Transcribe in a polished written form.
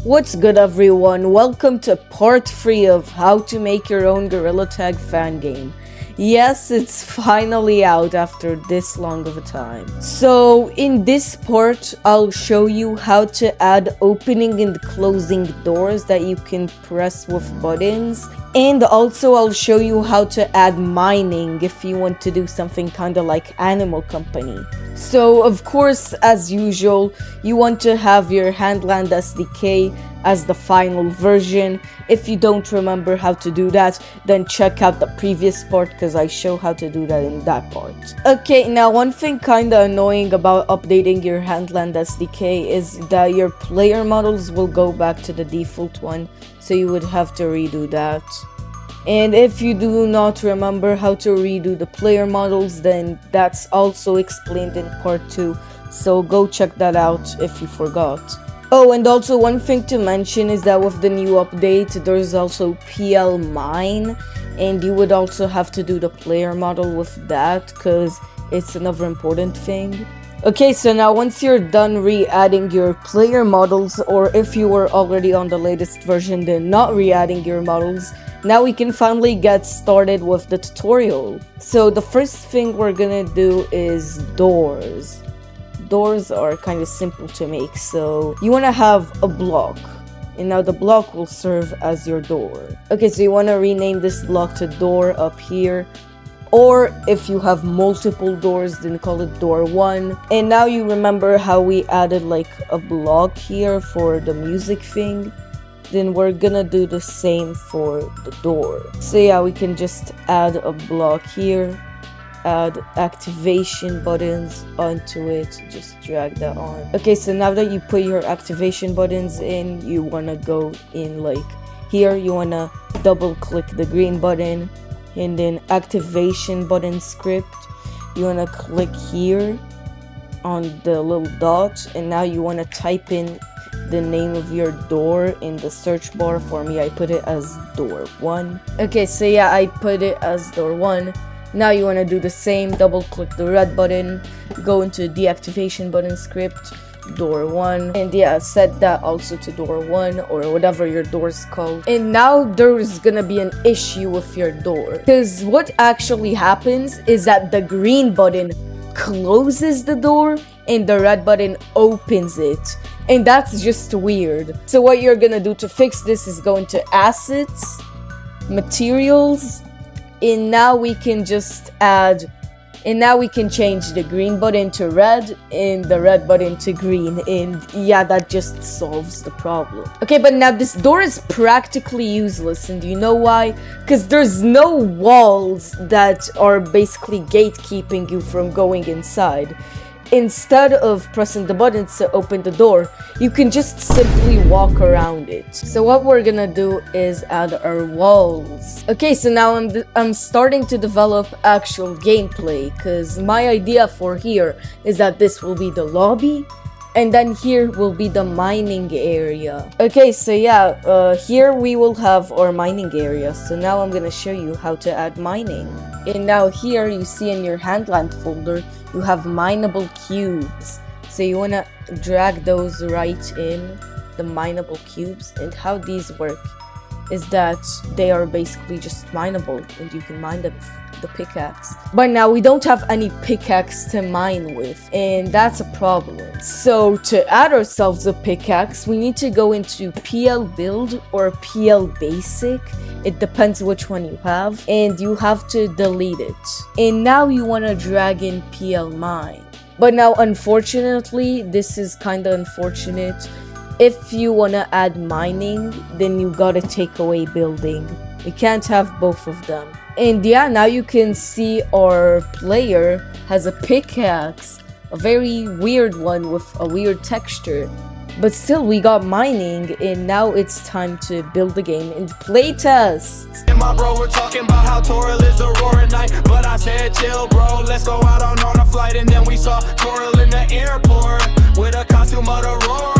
What's good, everyone? Welcome to part 3 of how to make your own Gorilla Tag fan game. Yes, it's finally out after this long of a time. So in this part, I'll show you how to add opening and closing doors that you can press with buttons. And also I'll show you how to add mining if you want to do something kinda like Animal Company. So of course, as usual, you want to have your Handland SDK as the final version. If you don't remember how to do that, then check out the previous part because I show how to do that in that part. Okay, now one thing kinda annoying about updating your Handland SDK is that your player models will go back to the default one, so you would have to redo that. And if you do not remember how to redo the player models, then that's also explained in part 2, so go check that out if you forgot. Oh, and also one thing to mention is that with the new update, there's also PL Mine, and you would also have to do the player model with that, because it's another important thing. Okay, so now once you're done re-adding your player models, or if you were already on the latest version then not re-adding your models, now we can finally get started with the tutorial. So the first thing we're gonna do is doors. Doors are kind of simple to make, so you want to have a block, and now the block will serve as your door. Okay, so you want to rename this block to door up here, or if you have multiple doors, then call it door 1. And now you remember how we added like a block here for the music thing, then we're gonna do the same for the door. So yeah, we can just add a block here, add activation buttons onto it, just drag that on. Okay, so now that you put your activation buttons in, you want to go in like here, you want to double click the green button, and then activation button script, you want to click here on the little dot, and now you want to type in the name of your door in the search bar. For me, I put it as door 1. Okay, so yeah, I put it as door 1. Now you want to do the same, double click the red button, go into deactivation button script, door 1, and yeah, set that also to door 1 or whatever your door is called. And now there's gonna be an issue with your door, because what actually happens is that the green button closes the door and the red button opens it, and that's just weird. So what you're gonna do to fix this is go into assets, materials, and now we can just add, and now we can change the green button to red and the red button to green, and yeah, that just solves the problem. Okay, but now this door is practically useless, and you know why? Because there's no walls that are basically gatekeeping you from going inside. Instead of pressing the buttons to open the door, you can just simply walk around it. So what we're gonna do is add our walls. Okay, so now I'm starting to develop actual gameplay, because my idea for here is that this will be the lobby, and then here will be the mining area. Okay, so yeah, here we will have our mining area. So now I'm gonna show you how to add mining. And now here you see in your Handland folder, you have mineable cubes. So you wanna drag those right in, the mineable cubes. And how these work is that they are basically just mineable, and you can mine them with the pickaxe. But now we don't have any pickaxe to mine with, and that's a problem. So to add ourselves a pickaxe, we need to go into PL build or PL basic. It depends which one you have, and you have to delete it. And now you want to drag in PL mine. But now unfortunately, this is kind of unfortunate. If you want to add mining, then you gotta take away building. You can't have both of them. And yeah, now you can see our player has a pickaxe, a very weird one with a weird texture. But still, we got mining, and now it's time to build the game and play test. And my bro, we're talking about how Toral is a roaring night, but I said chill, bro, let's go out on a flight. And then we saw Toral in the airport with a costume of the roar.